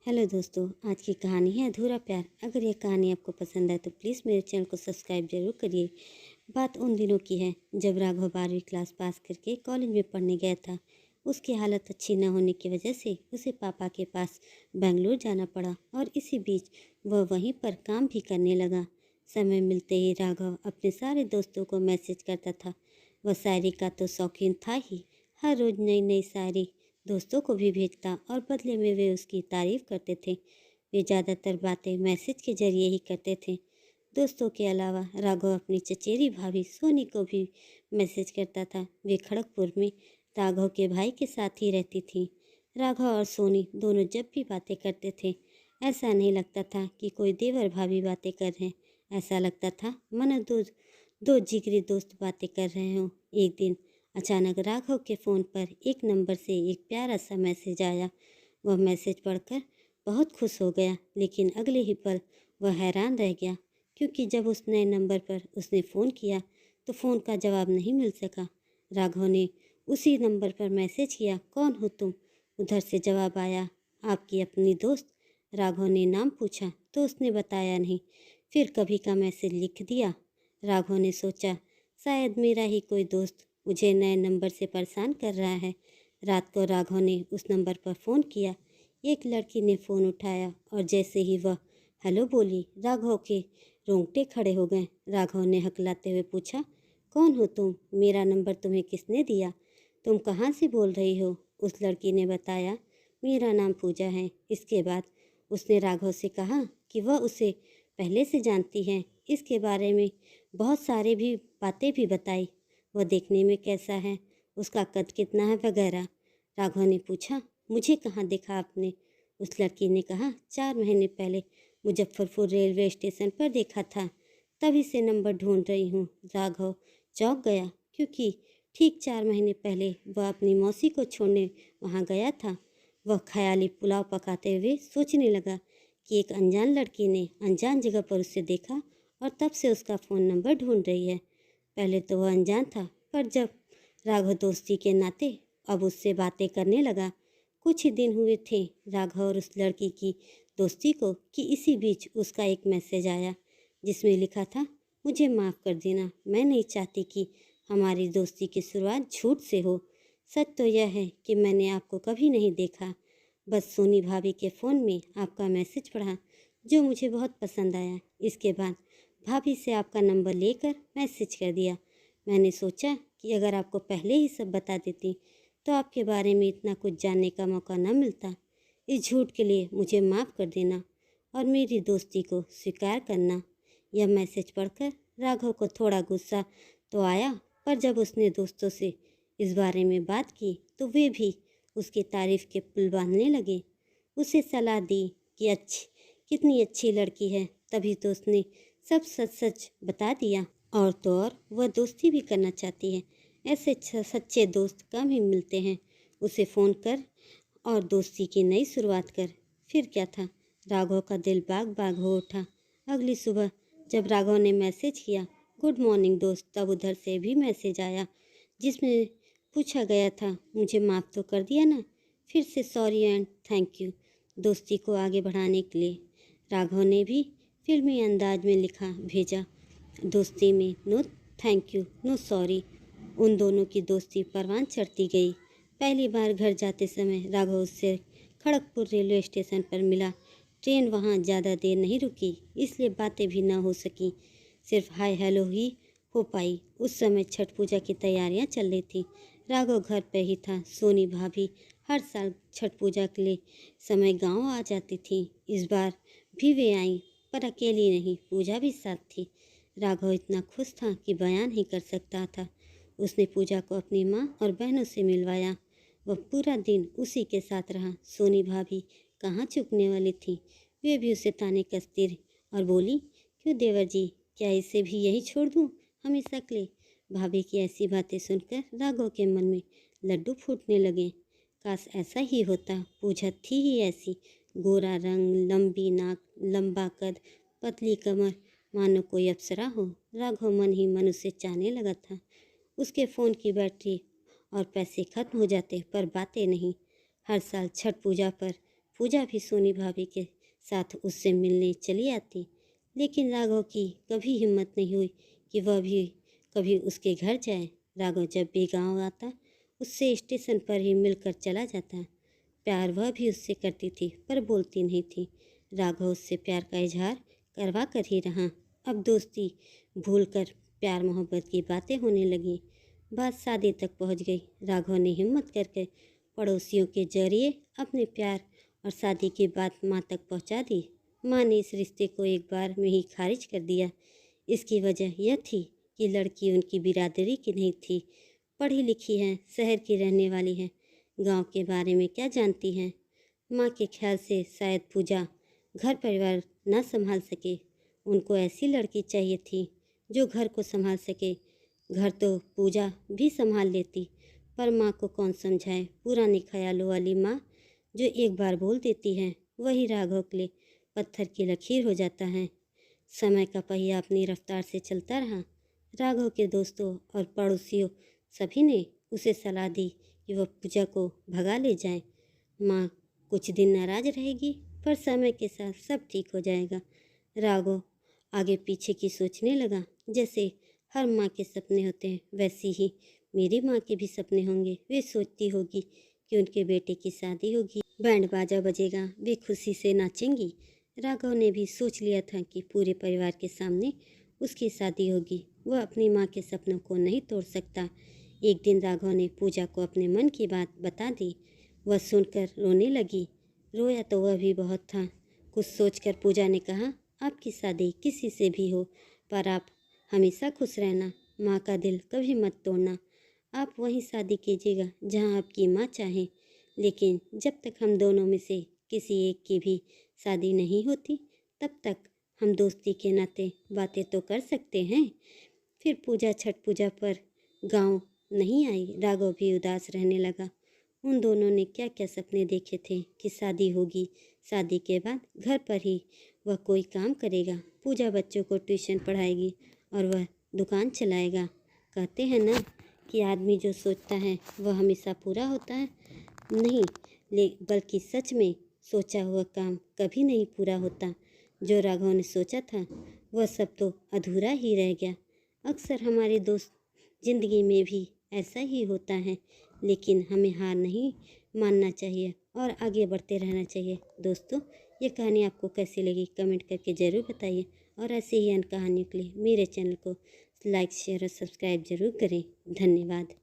Hello दोस्तों, आज की कहानी है अधूरा प्यार। अगर ये कहानी आपको पसंद आए तो प्लीज़ मेरे चैनल को सब्सक्राइब जरूर करिए। बात उन दिनों की है जब राघव 12वीं क्लास पास करके कॉलेज में पढ़ने गया था। उसकी हालत अच्छी न होने की वजह से उसे पापा के पास बेंगलुरु जाना पड़ा और इसी बीच वह वहीं पर काम भी करने लगा। समय मिलते ही राघव अपने सारे दोस्तों को मैसेज करता था। वह शायरी का तो शौकीन था ही। हर रोज़ नई नई शायरी दोस्तों को भी भेजता और बदले में वे उसकी तारीफ़ करते थे। वे ज़्यादातर बातें मैसेज के जरिए ही करते थे। दोस्तों के अलावा राघव अपनी चचेरी भाभी सोनी को भी मैसेज करता था। वे खड़गपुर में राघव के भाई के साथ ही रहती थी। राघव और सोनी दोनों जब भी बातें करते थे, ऐसा नहीं लगता था कि कोई देवर भाभी बातें कर रहे हैं। ऐसा लगता था मानो दो दो जिगरी दोस्त बातें कर रहे हों। एक दिन अचानक राघव के फ़ोन पर एक नंबर से एक प्यारा सा मैसेज आया। वह मैसेज पढ़कर बहुत खुश हो गया, लेकिन अगले ही पल वह हैरान रह गया, क्योंकि जब उस नए नंबर पर उसने फ़ोन किया तो फ़ोन का जवाब नहीं मिल सका। राघव ने उसी नंबर पर मैसेज किया, कौन हो तुम? उधर से जवाब आया, आपकी अपनी दोस्त। राघव ने नाम पूछा तो उसने बताया नहीं। फिर कभी का मैसेज लिख दिया। राघव ने सोचा, शायद मेरा ही कोई दोस्त मुझे नए नंबर से परेशान कर रहा है। रात को राघव ने उस नंबर पर फ़ोन किया। एक लड़की ने फ़ोन उठाया और जैसे ही वह हेलो बोली, राघव के रोंगटे खड़े हो गए। राघव ने हकलाते हुए पूछा, कौन हो तुम? मेरा नंबर तुम्हें किसने दिया? तुम कहाँ से बोल रही हो? उस लड़की ने बताया, मेरा नाम पूजा है। इसके बाद उसने राघव से कहा कि वह उसे पहले से जानती है। इसके बारे में बहुत सारे भी बातें भी बताई। वह देखने में कैसा है, उसका कद कितना है वगैरह। राघव ने पूछा, मुझे कहाँ देखा आपने? उस लड़की ने कहा, 4 महीने पहले मुजफ्फरपुर रेलवे स्टेशन पर देखा था, तभी से नंबर ढूंढ रही हूँ। राघव चौंक गया, क्योंकि ठीक 4 महीने पहले वह अपनी मौसी को छोड़ने वहाँ गया था। वह ख्याली पुलाव पकाते हुए सोचने लगा कि एक अनजान लड़की ने अनजान जगह पर उसे देखा और तब से उसका फ़ोन नंबर ढूंढ रही है। पहले तो वह अनजान था, पर जब राघव दोस्ती के नाते अब उससे बातें करने लगा। कुछ ही दिन हुए थे राघव और उस लड़की की दोस्ती को कि इसी बीच उसका एक मैसेज आया, जिसमें लिखा था, मुझे माफ़ कर देना, मैं नहीं चाहती कि हमारी दोस्ती की शुरुआत झूठ से हो। सच तो यह है कि मैंने आपको कभी नहीं देखा, बस सोनी भाभी के फ़ोन में आपका मैसेज पढ़ा, जो मुझे बहुत पसंद आया। इसके बाद भाभी से आपका नंबर लेकर मैसेज कर दिया। मैंने सोचा कि अगर आपको पहले ही सब बता देती तो आपके बारे में इतना कुछ जानने का मौका न मिलता। इस झूठ के लिए मुझे माफ़ कर देना और मेरी दोस्ती को स्वीकार करना। यह मैसेज पढ़कर राघव को थोड़ा गुस्सा तो आया, पर जब उसने दोस्तों से इस बारे में बात की तो वे भी उसकी तारीफ़ के पुल बांधने लगे। उसे सलाह दी कि कितनी अच्छी लड़की है, तभी तो उसने सब सच सच बता दिया। और तो और वह दोस्ती भी करना चाहती है। ऐसे सच्चे दोस्त कम ही मिलते हैं। उसे फ़ोन कर और दोस्ती की नई शुरुआत कर। फिर क्या था, राघव का दिल बाग बाग हो उठा। अगली सुबह जब राघव ने मैसेज किया, गुड मॉर्निंग दोस्त, तब उधर से भी मैसेज आया, जिसमें पूछा गया था, मुझे माफ़ तो कर दिया ना? फिर से सॉरी एंड थैंक यू। दोस्ती को आगे बढ़ाने के लिए राघव ने भी फिल्मी अंदाज में लिखा भेजा, दोस्ती में no thank you no sorry. उन दोनों की दोस्ती परवान चढ़ती गई। पहली बार घर जाते समय राघव उससे खड़गपुर रेलवे स्टेशन पर मिला। ट्रेन वहाँ ज़्यादा देर नहीं रुकी, इसलिए बातें भी ना हो सकी, सिर्फ हाय हेलो ही हो पाई। उस समय छठ पूजा की तैयारियां चल रही थी। राघव घर पे ही था। सोनी भाभी हर साल छठ पूजा के लिए समय गांव आ जाती थी। इस बार भी वे आईं, पर अकेली नहीं, पूजा भी साथ थी। राघव इतना खुश था कि बयान ही कर सकता था। उसने पूजा को अपनी माँ और बहनों से मिलवाया। वह पूरा दिन उसी के साथ रहा। सोनी भाभी कहाँ चुकने वाली थी, वे भी उसे ताने कसती रही और बोली, क्यों देवर जी, क्या इसे भी यही छोड़ दूँ हमेशा के लिए? भाभी की ऐसी बातें सुनकर राघव के मन में लड्डू फूटने लगे। काश ऐसा ही होता। पूजा थी ही ऐसी, गोरा रंग, लंबी नाक, लंबा कद, पतली कमर, मानो कोई अप्सरा हो। राघव मन ही मन उसे चाहने लगा था। उसके फ़ोन की बैटरी और पैसे खत्म हो जाते, पर बातें नहीं। हर साल छठ पूजा पर पूजा भी सोनी भाभी के साथ उससे मिलने चली आती, लेकिन राघव की कभी हिम्मत नहीं हुई कि वह भी कभी उसके घर जाए। राघव जब भी गांव आता उससे स्टेशन पर ही मिलकर चला जाता। प्यार वह भी उससे करती थी पर बोलती नहीं थी। राघव उससे प्यार का इजहार करवा कर ही रहा। अब दोस्ती भूलकर प्यार मोहब्बत की बातें होने लगी। बात शादी तक पहुंच गई। राघव ने हिम्मत करके पड़ोसियों के जरिए अपने प्यार और शादी की बात माँ तक पहुंचा दी। माँ ने इस रिश्ते को एक बार में ही खारिज कर दिया। इसकी वजह यह थी कि लड़की उनकी बिरादरी की नहीं थी, पढ़ी लिखी है, शहर की रहने वाली है, गांव के बारे में क्या जानती हैं। माँ के ख्याल से शायद पूजा घर परिवार न संभाल सके। उनको ऐसी लड़की चाहिए थी जो घर को संभाल सके। घर तो पूजा भी संभाल लेती, पर माँ को कौन समझाए। पुराने ख्यालों वाली माँ जो एक बार बोल देती है वही राघव के लिए पत्थर की लकीर हो जाता है। समय का पहिया अपनी रफ्तार से चलता रहा। राघव के दोस्तों और पड़ोसियों सभी ने उसे सलाह दी कि वह पूजा को भगा ले जाए। माँ कुछ दिन नाराज रहेगी, पर समय के साथ सब ठीक हो जाएगा। राघव आगे पीछे की सोचने लगा। जैसे हर माँ के सपने होते हैं वैसे ही मेरी माँ के भी सपने होंगे। वे सोचती होगी कि उनके बेटे की शादी होगी, बैंड बाजा बजेगा, वे खुशी से नाचेंगी। राघव ने भी सोच लिया था कि पूरे परिवार के सामने उसकी शादी होगी। वह अपनी माँ के सपनों को नहीं तोड़ सकता। एक दिन राघव ने पूजा को अपने मन की बात बता दी। वह सुनकर रोने लगी। रोया तो वह भी बहुत था। कुछ सोचकर पूजा ने कहा, आपकी शादी किसी से भी हो, पर आप हमेशा खुश रहना। माँ का दिल कभी मत तोड़ना। आप वहीं शादी कीजिएगा जहाँ आपकी माँ चाहे, लेकिन जब तक हम दोनों में से किसी एक की भी शादी नहीं होती तब तक हम दोस्ती के नाते बातें तो कर सकते हैं। फिर पूजा छठ पूजा पर गांव नहीं आई। राघव भी उदास रहने लगा। उन दोनों ने क्या क्या सपने देखे थे कि शादी होगी, शादी के बाद घर पर ही वह कोई काम करेगा। पूजा बच्चों को ट्यूशन पढ़ाएगी और वह दुकान चलाएगा। कहते हैं ना कि आदमी जो सोचता है वह हमेशा पूरा होता है। नहीं, बल्कि सच में सोचा हुआ काम कभी नहीं पूरा होता। जो राघव ने सोचा था वह सब तो अधूरा ही रह गया। अक्सर हमारे दोस्त जिंदगी में भी ऐसा ही होता है, लेकिन हमें हार नहीं मानना चाहिए और आगे बढ़ते रहना चाहिए। दोस्तों, ये कहानी आपको कैसी लगी कमेंट करके ज़रूर बताइए, और ऐसे ही अन्य कहानियों के लिए मेरे चैनल को लाइक शेयर और सब्सक्राइब ज़रूर करें। धन्यवाद।